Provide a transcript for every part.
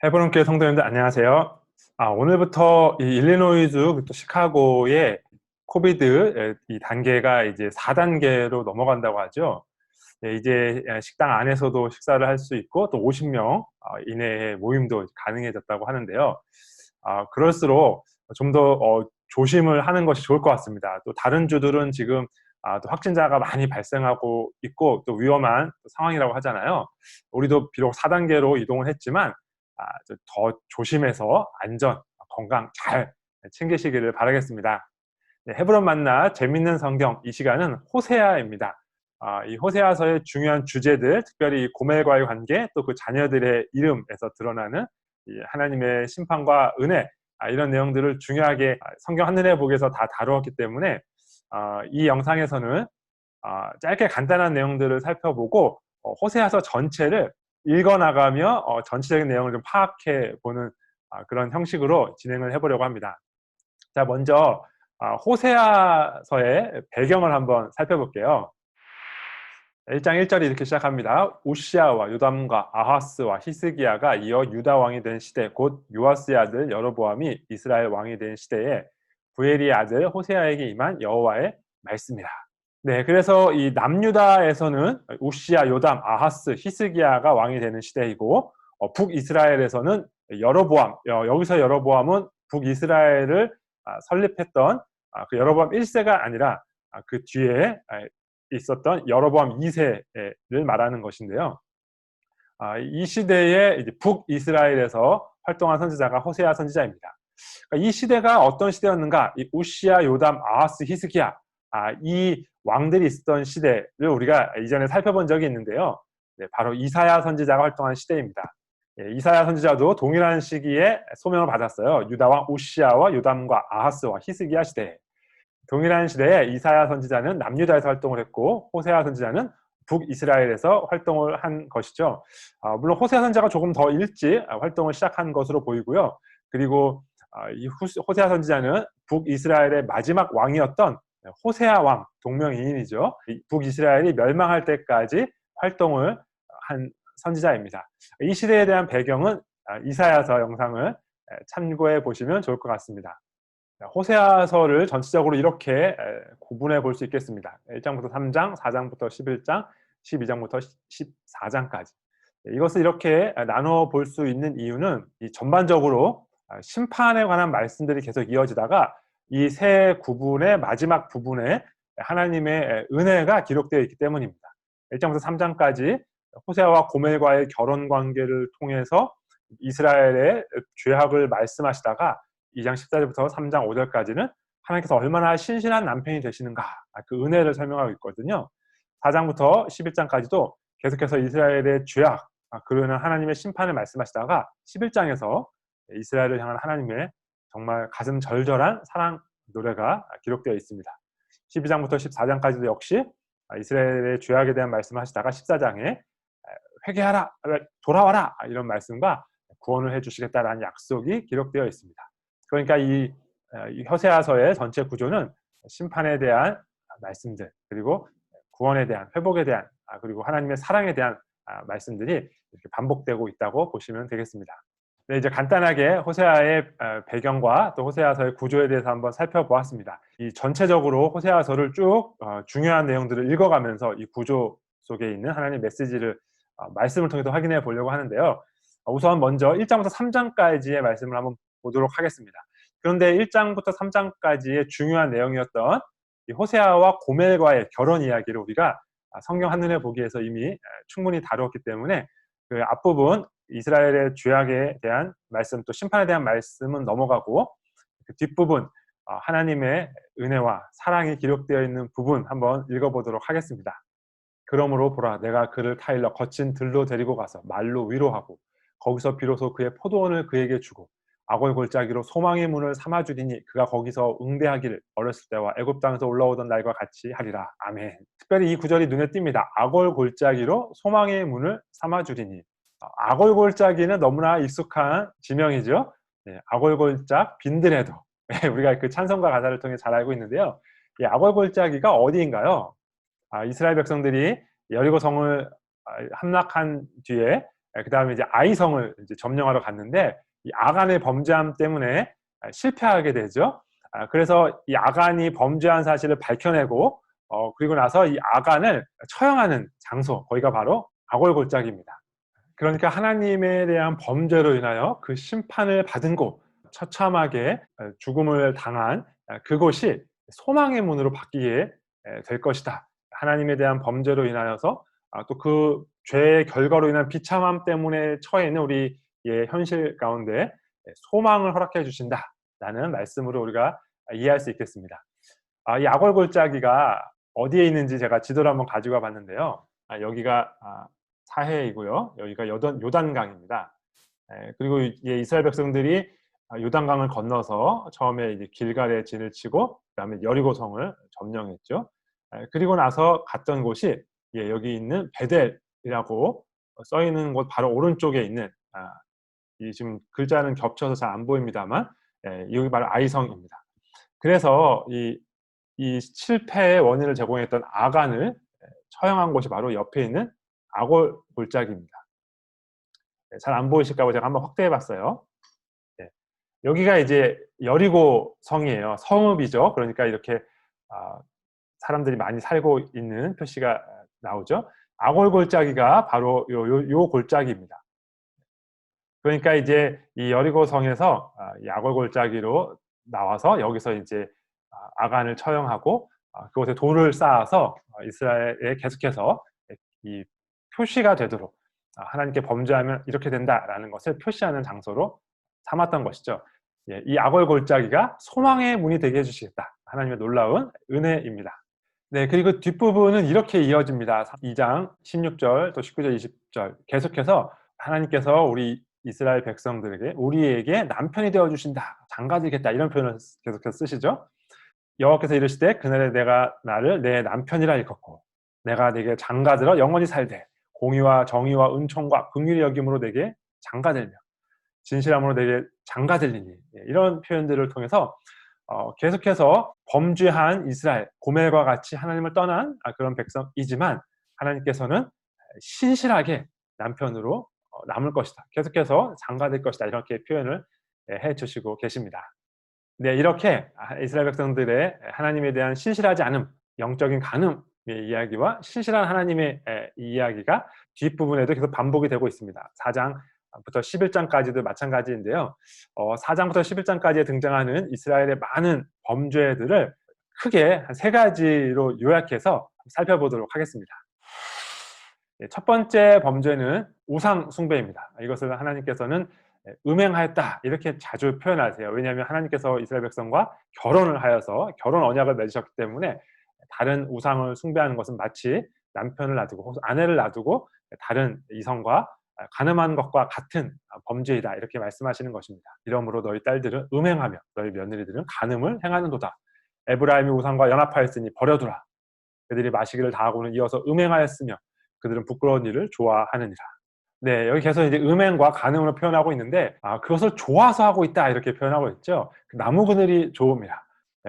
해보는 교회 성도님들 안녕하세요. 오늘부터 이 일리노이주부터 시카고의 코비드 이 단계가 이제 4단계로 넘어간다고 하죠. 이제 식당 안에서도 식사를 할 수 있고 또 50명 이내의 모임도 가능해졌다고 하는데요. 그럴수록 좀 더 조심을 하는 것이 좋을 것 같습니다. 또 다른 주들은 지금 또 확진자가 많이 발생하고 있고 또 위험한 상황이라고 하잖아요. 우리도 비록 4단계로 이동을 했지만 더 조심해서 안전, 건강 잘 챙기시기를 바라겠습니다. 네, 헤브론 만나 재밌는 성경, 이 시간은 호세아입니다. 이 호세아서의 중요한 주제들, 특별히 고멜과의 관계, 또 그 자녀들의 이름에서 드러나는 이 하나님의 심판과 은혜, 이런 내용들을 중요하게 성경 한눈에 보기에서 다 다루었기 때문에 이 영상에서는 짧게 간단한 내용들을 살펴보고 호세아서 전체를 읽어나가며 전체적인 내용을 좀 파악해 보는 그런 형식으로 진행을 해보려고 합니다. 자, 먼저 호세아서의 배경을 한번 살펴볼게요. 1장 1절이 이렇게 시작합니다. 우시아와 요담과 아하스와 히스기야가 이어 유다 왕이 된 시대, 곧 요아스의 아들 여로보암이 이스라엘 왕이 된 시대에 부엘리의 아들 호세아에게 임한 여호와의 말씀이라. 네, 그래서 이 남유다에서는 우시아, 요담, 아하스, 히스기야가 왕이 되는 시대이고 북이스라엘에서는 여로보암, 여기서 여로보암은 북이스라엘을 설립했던 그 여로보암 1세가 아니라 그 뒤에 있었던 여로보암 2세를 말하는 것인데요. 이 시대에 이제 북이스라엘에서 활동한 선지자가 호세아 선지자입니다. 그러니까 이 시대가 어떤 시대였는가? 이 우시아, 요담, 아하스, 히스기야, 이 왕들이 있었던 시대를 우리가 이전에 살펴본 적이 있는데요. 네, 바로 이사야 선지자가 활동한 시대입니다. 이사야 선지자도 동일한 시기에 소명을 받았어요. 유다 왕 우시아와 요담과 아하스와 히스기야 시대에. 동일한 시대에 이사야 선지자는 남유다에서 활동을 했고 호세아 선지자는 북이스라엘에서 활동을 한 것이죠. 물론 호세아 선지자가 조금 더 일찍 활동을 시작한 것으로 보이고요. 그리고 이 호세아 선지자는 북이스라엘의 마지막 왕이었던 호세아 왕, 동명이인이죠. 북이스라엘이 멸망할 때까지 활동을 한 선지자입니다. 이 시대에 대한 배경은 이사야서 영상을 참고해 보시면 좋을 것 같습니다. 호세아서를 전체적으로 이렇게 구분해 볼 수 있겠습니다. 1장부터 3장, 4장부터 11장, 12장부터 14장까지. 이것을 이렇게 나눠 볼 수 있는 이유는 이 전반적으로 심판에 관한 말씀들이 계속 이어지다가 이 세 구분의 마지막 부분에 하나님의 은혜가 기록되어 있기 때문입니다. 1장부터 3장까지 호세아와 고멜과의 결혼 관계를 통해서 이스라엘의 죄악을 말씀하시다가 2장 14절부터 3장 5절까지는 하나님께서 얼마나 신실한 남편이 되시는가, 그 은혜를 설명하고 있거든요. 4장부터 11장까지도 계속해서 이스라엘의 죄악, 그러는 하나님의 심판을 말씀하시다가 11장에서 이스라엘을 향한 하나님의 정말 가슴 절절한 사랑 노래가 기록되어 있습니다. 12장부터 14장까지도 역시 이스라엘의 죄악에 대한 말씀을 하시다가 14장에 회개하라, 돌아와라, 이런 말씀과 구원을 해주시겠다라는 약속이 기록되어 있습니다. 그러니까 이 호세아서의 전체 구조는 심판에 대한 말씀들, 그리고 구원에 대한, 회복에 대한, 그리고 하나님의 사랑에 대한 말씀들이 이렇게 반복되고 있다고 보시면 되겠습니다. 네, 이제 간단하게 호세아의 배경과 또 호세아서의 구조에 대해서 한번 살펴보았습니다. 이 전체적으로 호세아서를 쭉 중요한 내용들을 읽어가면서 이 구조 속에 있는 하나님의 메시지를 말씀을 통해서 확인해 보려고 하는데요. 우선 먼저 1장부터 3장까지의 말씀을 한번 보도록 하겠습니다. 그런데 1장부터 3장까지의 중요한 내용이었던 이 호세아와 고멜과의 결혼 이야기를 우리가 성경 한눈에 보기에서 이미 충분히 다루었기 때문에 그 앞부분 이스라엘의 죄악에 대한 말씀, 또 심판에 대한 말씀은 넘어가고 그 뒷부분 하나님의 은혜와 사랑이 기록되어 있는 부분 한번 읽어보도록 하겠습니다. 그러므로 보라, 내가 그를 타일러 거친 들로 데리고 가서 말로 위로하고 거기서 비로소 그의 포도원을 그에게 주고 악월 골짜기로 소망의 문을 삼아주리니 그가 거기서 응대하기를 어렸을 때와 애굽 땅에서 올라오던 날과 같이 하리라. 아멘. 특별히 이 구절이 눈에 띕니다. 악월 골짜기로 소망의 문을 삼아주리니. 악월 골짜기는 너무나 익숙한 지명이죠. 네, 악월 골짝 빈들에도 우리가 그 찬송가 가사를 통해 잘 알고 있는데요. 이 악월 골짜기가 어디인가요? 이스라엘 백성들이 여리고 성을 함락한 뒤에 그다음에 이제 아이성을 이제 점령하러 갔는데 이 아간의 범죄함 때문에 실패하게 되죠. 그래서 이 아간이 범죄한 사실을 밝혀내고 그리고 나서 이 아간을 처형하는 장소, 거기가 바로 아골골짜기입니다. 그러니까 하나님에 대한 범죄로 인하여 그 심판을 받은 곳, 처참하게 죽음을 당한 그곳이 소망의 문으로 바뀌게 될 것이다. 하나님에 대한 범죄로 인하여서 또 그 죄의 결과로 인한 비참함 때문에 처해 있는 우리의 현실 가운데 소망을 허락해 주신다라는 말씀으로 우리가 이해할 수 있겠습니다. 이 아골골짜기가 어디에 있는지 제가 지도를 한번 가지고 봤는데요. 여기가 사해이고요. 여기가 요단강입니다. 그리고 이스라엘 백성들이 요단강을 건너서 처음에 이제 길갈에 진을 치고 그다음에 여리고성을 점령했죠. 그리고 나서 갔던 곳이 여기 있는 베델이라고 써 있는 곳 바로 오른쪽에 있는 이 지금 글자는 겹쳐서 잘 안 보입니다만 여기 바로 아이성입니다. 그래서 이 실패의 원인을 제공했던 아간을 처형한 곳이 바로 옆에 있는 아골 골짜기입니다. 잘 안 보이실까 봐 제가 한번 확대해 봤어요. 여기가 이제 여리고 성이에요. 성읍이죠. 그러니까 이렇게 사람들이 많이 살고 있는 표시가 나오죠. 아골 골짜기가 바로 요 골짜기입니다. 그러니까 이제 이 여리고 성에서 이 아골 골짜기로 나와서 여기서 이제 아간을 처형하고 그곳에 돌을 쌓아서 이스라엘에 계속해서 이 표시가 되도록 하나님께 범죄하면 이렇게 된다라는 것을 표시하는 장소로 삼았던 것이죠. 이 아골 골짜기가 소망의 문이 되게 해주시겠다. 하나님의 놀라운 은혜입니다. 네, 그리고 뒷부분은 이렇게 이어집니다. 2장 16절 또 19절 20절 계속해서 하나님께서 우리 이스라엘 백성들에게 우리에게 남편이 되어주신다. 장가들겠다. 이런 표현을 계속해서 쓰시죠. 여호와께서 이르시되 그날에 내가 나를 내 남편이라 일컫고 내가 네게 장가들어 영원히 살되 공의와 정의와 은총과 긍휼히 여김으로 네게 장가들며 진실함으로 네게 장가들리니 이런 표현들을 통해서 계속해서 범죄한 이스라엘 고멜과 같이 하나님을 떠난 그런 백성이지만 하나님께서는 신실하게 남편으로 남을 것이다. 계속해서 장가될 것이다. 이렇게 표현을 해주시고 계십니다. 네, 이렇게 이스라엘 백성들의 하나님에 대한 신실하지 않음, 영적인 간음의 이야기와 신실한 하나님의 이야기가 뒷부분에도 계속 반복이 되고 있습니다. 4장부터 11장까지도 마찬가지인데요. 4장부터 11장까지에 등장하는 이스라엘의 많은 범죄들을 크게 한 3가지로 요약해서 살펴보도록 하겠습니다. 첫 번째 범죄는 우상 숭배입니다. 이것을 하나님께서는 음행하였다 이렇게 자주 표현하세요. 왜냐하면 하나님께서 이스라엘 백성과 결혼을 하여서 결혼 언약을 맺으셨기 때문에 다른 우상을 숭배하는 것은 마치 남편을 놔두고 혹은 아내를 놔두고 다른 이성과 간음한 것과 같은 범죄이다 이렇게 말씀하시는 것입니다. 이러므로 너희 딸들은 음행하며 너희 며느리들은 간음을 행하는도다. 에브라임이 우상과 연합하였으니 버려두라. 그들이 마시기를 다하고는 이어서 음행하였으며 그들은 부끄러운 일을 좋아하느니라. 네, 여기 계속 이제 음행과 간음으로 표현하고 있는데 그것을 좋아서 하고 있다 이렇게 표현하고 있죠. 나무 그늘이 좋음이라.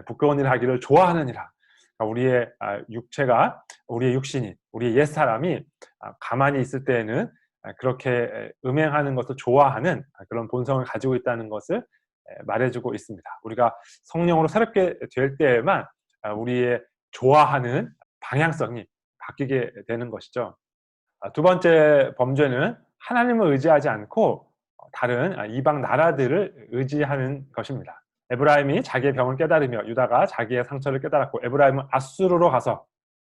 부끄러운 일을 하기를 좋아하느니라. 그러니까 우리의 육체가 우리의 육신이 우리의 옛사람이 가만히 있을 때에는 그렇게 음행하는 것을 좋아하는 그런 본성을 가지고 있다는 것을 말해주고 있습니다. 우리가 성령으로 새롭게 될 때에만 우리의 좋아하는 방향성이 바뀌게 되는 것이죠. 두 번째 범죄는 하나님을 의지하지 않고 다른 이방 나라들을 의지하는 것입니다. 에브라임이 자기의 병을 깨달으며 유다가 자기의 상처를 깨달았고 에브라임은 아수르로 가서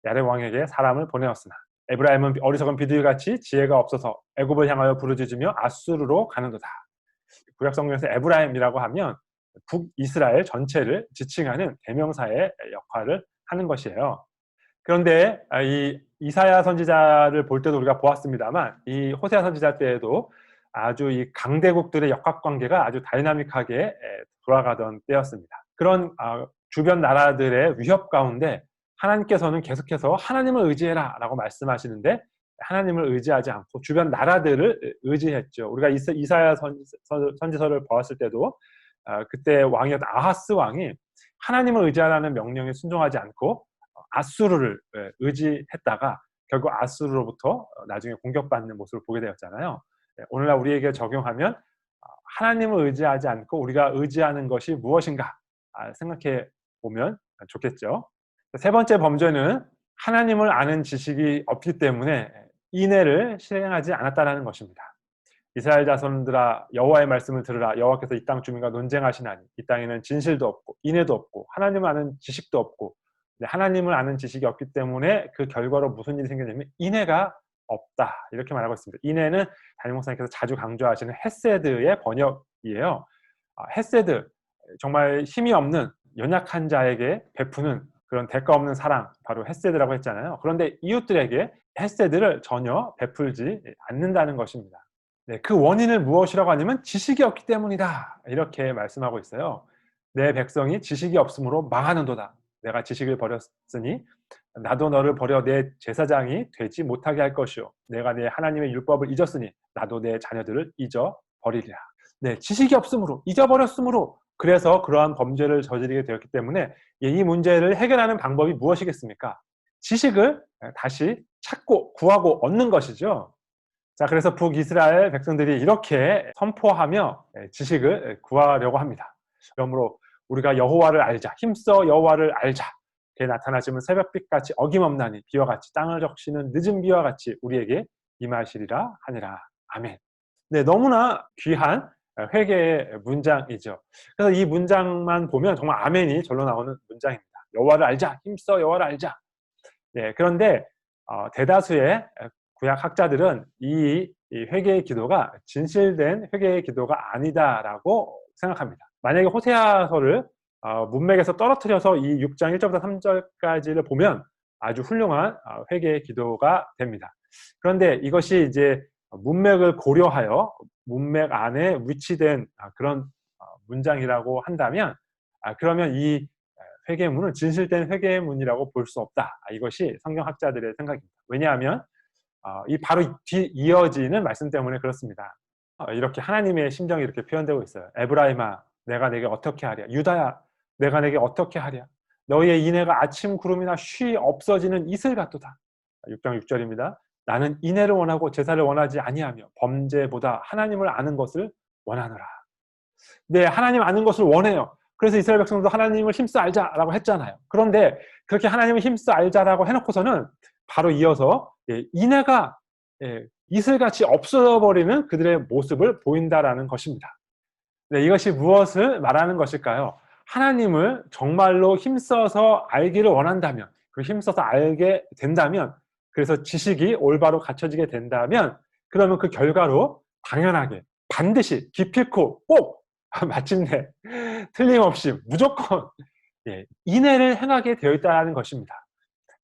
야렙 왕에게 사람을 보내었으나 에브라임은 어리석은 비둘기같이 지혜가 없어서 애굽을 향하여 부르짖으며 아수르로 가는도다. 구약 성경에서 에브라임이라고 하면 북이스라엘 전체를 지칭하는 대명사의 역할을 하는 것이에요. 그런데 이 이사야 선지자를 볼 때도 우리가 보았습니다만 이 호세아 선지자 때에도 아주 이 강대국들의 역학관계가 아주 다이나믹하게 돌아가던 때였습니다. 그런 주변 나라들의 위협 가운데 하나님께서는 계속해서 하나님을 의지해라 라고 말씀하시는데 하나님을 의지하지 않고 주변 나라들을 의지했죠. 우리가 이사야 선지서를 보았을 때도 그때 왕이었던 아하스 왕이 하나님을 의지하라는 명령에 순종하지 않고 아수르를 의지했다가 결국 아수르로부터 나중에 공격받는 모습을 보게 되었잖아요. 오늘날 우리에게 적용하면 하나님을 의지하지 않고 우리가 의지하는 것이 무엇인가 생각해 보면 좋겠죠. 세 번째 범죄는 하나님을 아는 지식이 없기 때문에 인애를 실행하지 않았다는 것입니다. 이스라엘 자손들아 여호와의 말씀을 들으라. 여호와께서 이 땅 주민과 논쟁하시나니 이 땅에는 진실도 없고 인애도 없고 하나님을 아는 지식도 없고, 하나님을 아는 지식이 없기 때문에 그 결과로 무슨 일이 생겼냐면 인애가 없다, 이렇게 말하고 있습니다. 인애는 담임 목사님께서 자주 강조하시는 헤세드의 번역이에요. 헤세드, 정말 힘이 없는 연약한 자에게 베푸는 그런 대가 없는 사랑, 바로 헤세드라고 했잖아요. 그런데 이웃들에게 헤세드를 전혀 베풀지 않는다는 것입니다. 그 원인을 무엇이라고 하냐면 지식이 없기 때문이다, 이렇게 말씀하고 있어요. 내 백성이 지식이 없으므로 망하는도다. 내가 지식을 버렸으니 나도 너를 버려 내 제사장이 되지 못하게 할 것이요, 내가 내 하나님의 율법을 잊었으니 나도 내 자녀들을 잊어버리리라. 지식이 없으므로, 잊어버렸으므로, 그래서 그러한 범죄를 저지르게 되었기 때문에 이 문제를 해결하는 방법이 무엇이겠습니까? 지식을 다시 찾고 구하고 얻는 것이죠. 자, 그래서 북이스라엘 백성들이 이렇게 선포하며 지식을 구하려고 합니다. 그러므로 우리가 여호와를 알자, 힘써 여호와를 알자. 그에 나타나시면 새벽빛같이 어김없나니 비와 같이 땅을 적시는 늦은 비와 같이 우리에게 임하시리라 하니라. 아멘. 너무나 귀한 회개의 문장이죠. 그래서 이 문장만 보면 정말 아멘이 절로 나오는 문장입니다. 여호와를 알자, 힘써 여호와를 알자. 그런데 대다수의 구약 학자들은 이 회개의 기도가 진실된 회개의 기도가 아니다라고 생각합니다. 만약에 호세아서를 문맥에서 떨어뜨려서 이 6장 1절부터 3절까지를 보면 아주 훌륭한 회개의 기도가 됩니다. 그런데 이것이 이제 문맥을 고려하여 문맥 안에 위치된 그런 문장이라고 한다면, 그러면 이 회개문은 진실된 회개문이라고 볼 수 없다. 이것이 성경학자들의 생각입니다. 왜냐하면 이 바로 이어지는 말씀 때문에 그렇습니다. 이렇게 하나님의 심정이 이렇게 표현되고 있어요. 에브라임아, 내가 내게 어떻게 하랴? 유다야, 내가 내게 어떻게 하랴? 너희의 인애가 아침 구름이나 쉬 없어지는 이슬 같도다. 6장 6절입니다. 나는 인애를 원하고 제사를 원하지 아니하며 범죄보다 하나님을 아는 것을 원하노라. 하나님 아는 것을 원해요. 그래서 이스라엘 백성도 하나님을 힘써 알자라고 했잖아요. 그런데 그렇게 하나님을 힘써 알자라고 해놓고서는 바로 이어서 인애가 이슬같이 없어져버리는 그들의 모습을 보인다라는 것입니다. 이것이 무엇을 말하는 것일까요? 하나님을 정말로 힘써서 알기를 원한다면, 그 힘써서 알게 된다면, 그래서 지식이 올바로 갖춰지게 된다면, 그러면 그 결과로 당연하게 반드시 기필코 꼭 마침내 틀림없이 무조건 인애를 행하게 되어 있다는 것입니다.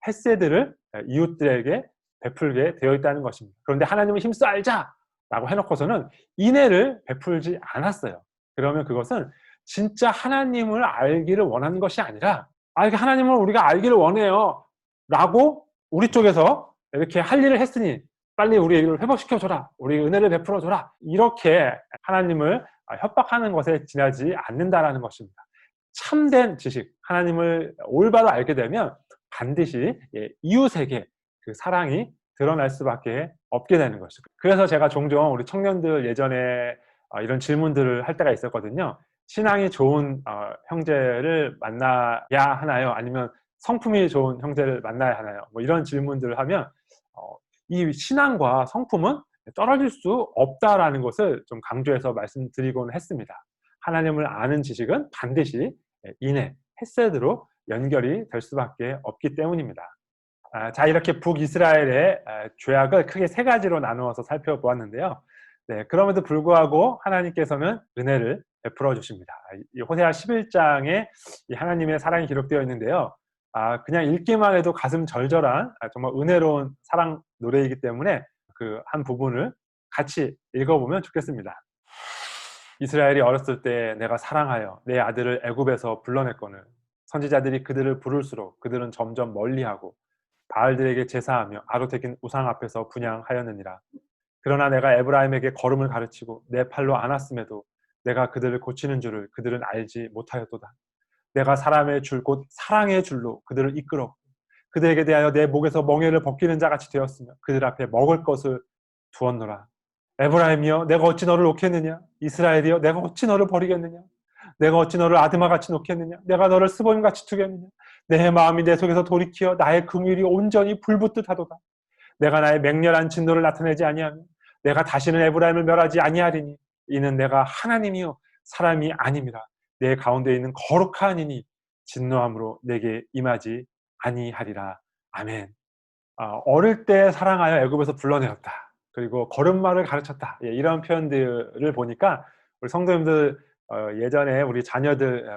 헤세드를 이웃들에게 베풀게 되어 있다는 것입니다. 그런데 하나님을 힘써 알자라고 해놓고서는 인애를 베풀지 않았어요. 그러면 그것은 진짜 하나님을 알기를 원하는 것이 아니라 하나님을 우리가 알기를 원해요 라고 우리 쪽에서 이렇게 할 일을 했으니 빨리 우리 일을 회복시켜줘라, 우리 은혜를 베풀어줘라, 이렇게 하나님을 협박하는 것에 지나지 않는다라는 것입니다. 참된 지식, 하나님을 올바로 알게 되면 반드시 이웃에게 그 사랑이 드러날 수밖에 없게 되는 것이죠. 그래서 제가 종종 우리 청년들 예전에 이런 질문들을 할 때가 있었거든요. 신앙이 좋은 형제를 만나야 하나요? 아니면 성품이 좋은 형제를 만나야 하나요? 이런 질문들을 하면 이 신앙과 성품은 떨어질 수 없다라는 것을 좀 강조해서 말씀드리곤 했습니다. 하나님을 아는 지식은 반드시 인애, 헤세드로 연결이 될 수밖에 없기 때문입니다. 자, 이렇게 북이스라엘의 죄악을 크게 세 가지로 나누어서 살펴보았는데요. 그럼에도 불구하고 하나님께서는 은혜를 베풀어 주십니다. 이 호세아 11장에 이 하나님의 사랑이 기록되어 있는데요. 그냥 읽기만 해도 가슴 절절한 정말 은혜로운 사랑 노래이기 때문에 그 한 부분을 같이 읽어보면 좋겠습니다. 이스라엘이 어렸을 때 내가 사랑하여 내 아들을 애굽에서 불러냈거늘 선지자들이 그들을 부를수록 그들은 점점 멀리하고 바알들에게 제사하며 아로테긴 우상 앞에서 분향하였느니라. 그러나 내가 에브라임에게 걸음을 가르치고 내 팔로 안았음에도 내가 그들을 고치는 줄을 그들은 알지 못하였도다. 내가 사람의 줄 곧 사랑의 줄로 그들을 이끌었고 그들에게 대하여 내 목에서 멍에를 벗기는 자같이 되었으며 그들 앞에 먹을 것을 두었노라. 에브라임이여 내가 어찌 너를 놓겠느냐, 이스라엘이여 내가 어찌 너를 버리겠느냐, 내가 어찌 너를 아드마같이 놓겠느냐, 내가 너를 스보임같이 두겠느냐, 내 마음이 내 속에서 돌이키어 나의 긍휼이 온전히 불붙듯 하도다. 내가 나의 맹렬한 진노를 나타내지 아니하며 내가 다시는 에브라임을 멸하지 아니하리니 이는 내가 하나님이요 사람이 아님이라. 내 가운데 있는 거룩한 이니 진노함으로 내게 임하지 아니하리라. 아멘. 어릴 때 사랑하여 애굽에서 불러내었다. 그리고 걸음마를 가르쳤다. 예, 이런 표현들을 보니까 우리 성도님들 예전에 우리 자녀들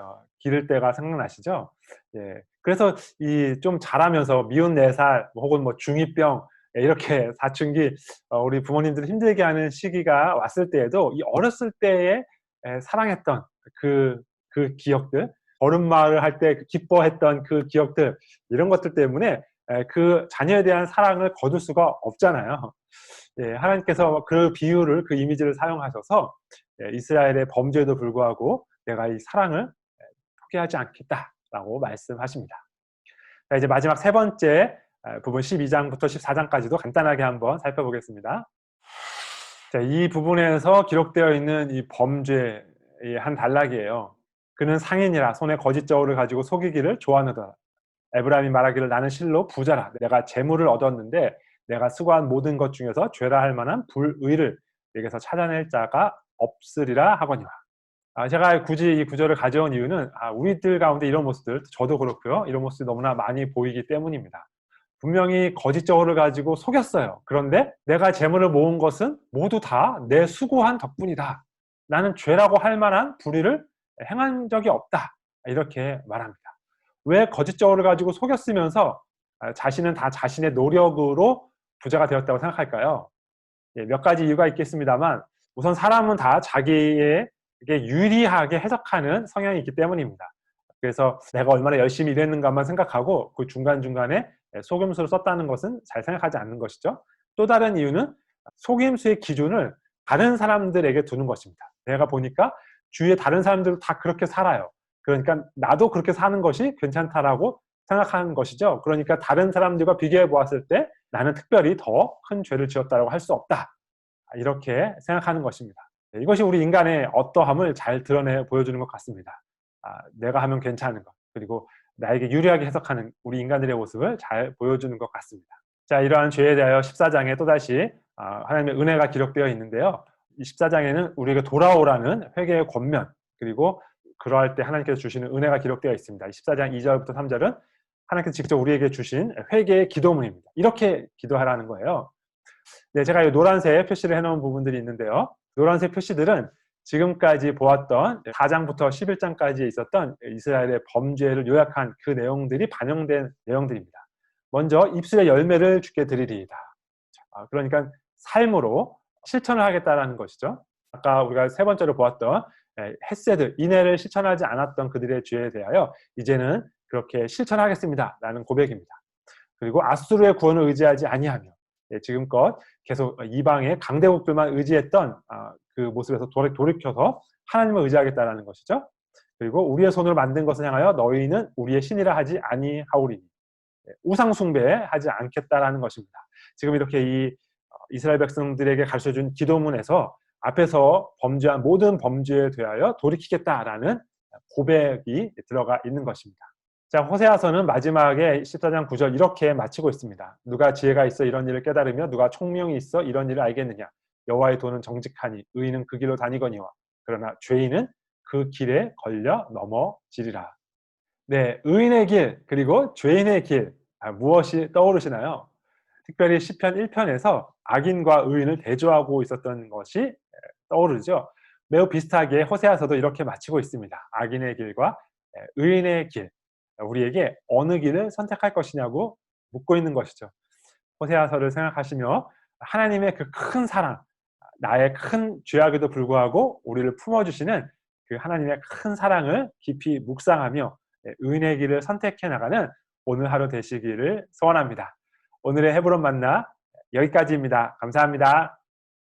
기를 때가 생각나시죠? 예, 그래서 이 좀 자라면서 미운 4살 혹은 뭐 중2병 이렇게 사춘기 우리 부모님들을 힘들게 하는 시기가 왔을 때에도 이 어렸을 때에 사랑했던 그 기억들, 걸음마를 할 때 기뻐했던 그 기억들, 이런 것들 때문에 그 자녀에 대한 사랑을 거둘 수가 없잖아요. 예, 하나님께서 그 비유를, 그 이미지를 사용하셔서 이스라엘의 범죄에도 불구하고 내가 이 사랑을 포기하지 않겠다라고 말씀하십니다. 자, 이제 마지막 3번째 부분 12장부터 14장까지도 간단하게 한번 살펴보겠습니다. 자, 이 부분에서 기록되어 있는 이 범죄의 한 단락이에요. 그는 상인이라 손에 거짓 저울을 가지고 속이기를 좋아하노라. 에브라임이 말하기를 나는 실로 부자라. 내가 재물을 얻었는데 내가 수고한 모든 것 중에서 죄라 할 만한 불의를 내게서 찾아낼 자가 없으리라 하거니와. 제가 굳이 이 구절을 가져온 이유는 우리들 가운데 이런 모습들, 저도 그렇고요, 이런 모습이 너무나 많이 보이기 때문입니다. 분명히 거짓 저울을 가지고 속였어요. 그런데 내가 재물을 모은 것은 모두 다 내 수고한 덕분이다. 나는 죄라고 할 만한 불의를 행한 적이 없다. 이렇게 말합니다. 왜 거짓 저울을 가지고 속였으면서 자신은 다 자신의 노력으로 부자가 되었다고 생각할까요? 몇 가지 이유가 있겠습니다만, 우선 사람은 다 자기에게 유리하게 해석하는 성향이 있기 때문입니다. 그래서 내가 얼마나 열심히 일했는가만 생각하고 그 중간중간에 속임수를 썼다는 것은 잘 생각하지 않는 것이죠. 또 다른 이유는 속임수의 기준을 다른 사람들에게 두는 것입니다. 내가 보니까 주위에 다른 사람들도 다 그렇게 살아요. 그러니까 나도 그렇게 사는 것이 괜찮다라고 생각하는 것이죠. 그러니까 다른 사람들과 비교해 보았을 때 나는 특별히 더 큰 죄를 지었다고 할 수 없다. 이렇게 생각하는 것입니다. 이것이 우리 인간의 어떠함을 잘 드러내 보여주는 것 같습니다. 내가 하면 괜찮은 것, 그리고 나에게 유리하게 해석하는 우리 인간들의 모습을 잘 보여주는 것 같습니다. 자, 이러한 죄에 대하여 14장에 또다시 하나님의 은혜가 기록되어 있는데요. 이 14장에는 우리에게 돌아오라는 회개의 권면, 그리고 그러할 때 하나님께서 주시는 은혜가 기록되어 있습니다. 14장 2절부터 3절은 하나님께서 직접 우리에게 주신 회개의 기도문입니다. 이렇게 기도하라는 거예요. 네, 제가 이 노란색 표시를 해놓은 부분들이 있는데요. 노란색 표시들은 지금까지 보았던 4장부터 11장까지 있었던 이스라엘의 범죄를 요약한 그 내용들이 반영된 내용들입니다. 먼저 입술의 열매를 주께 드리리이다. 그러니까 삶으로 실천을 하겠다라는 것이죠. 아까 우리가 3번째로 보았던 헤세드, 인애를 실천하지 않았던 그들의 죄에 대하여 이제는 그렇게 실천하겠습니다 라는 고백입니다. 그리고 아수르의 구원을 의지하지 아니하며 지금껏 계속 이방의 강대국들만 의지했던 그 모습에서 돌이켜서 하나님을 의지하겠다라는 것이죠. 그리고 우리의 손으로 만든 것을 향하여 너희는 우리의 신이라 하지 아니하오리니, 우상 숭배하지 않겠다라는 것입니다. 지금 이렇게 이 이스라엘 백성들에게 가르쳐준 기도문에서 앞에서 범죄한 모든 범죄에 대하여 돌이키겠다라는 고백이 들어가 있는 것입니다. 자, 호세아서는 마지막에 14장 9절 이렇게 마치고 있습니다. 누가 지혜가 있어 이런 일을 깨달으며 누가 총명이 있어 이런 일을 알겠느냐. 여호와의 도는 정직하니 의인은 그 길로 다니거니와 그러나 죄인은 그 길에 걸려 넘어지리라. 네, 의인의 길 그리고 죄인의 길, 무엇이 떠오르시나요? 특별히 시편 1편에서 악인과 의인을 대조하고 있었던 것이 떠오르죠. 매우 비슷하게 호세아서도 이렇게 마치고 있습니다. 악인의 길과 의인의 길, 우리에게 어느 길을 선택할 것이냐고 묻고 있는 것이죠. 호세아서를 생각하시며 하나님의 그 큰 사랑, 나의 큰 죄악에도 불구하고 우리를 품어주시는 그 하나님의 큰 사랑을 깊이 묵상하며 의인의 길을 선택해 나가는 오늘 하루 되시기를 소원합니다. 오늘의 헤브론 만나 여기까지입니다. 감사합니다.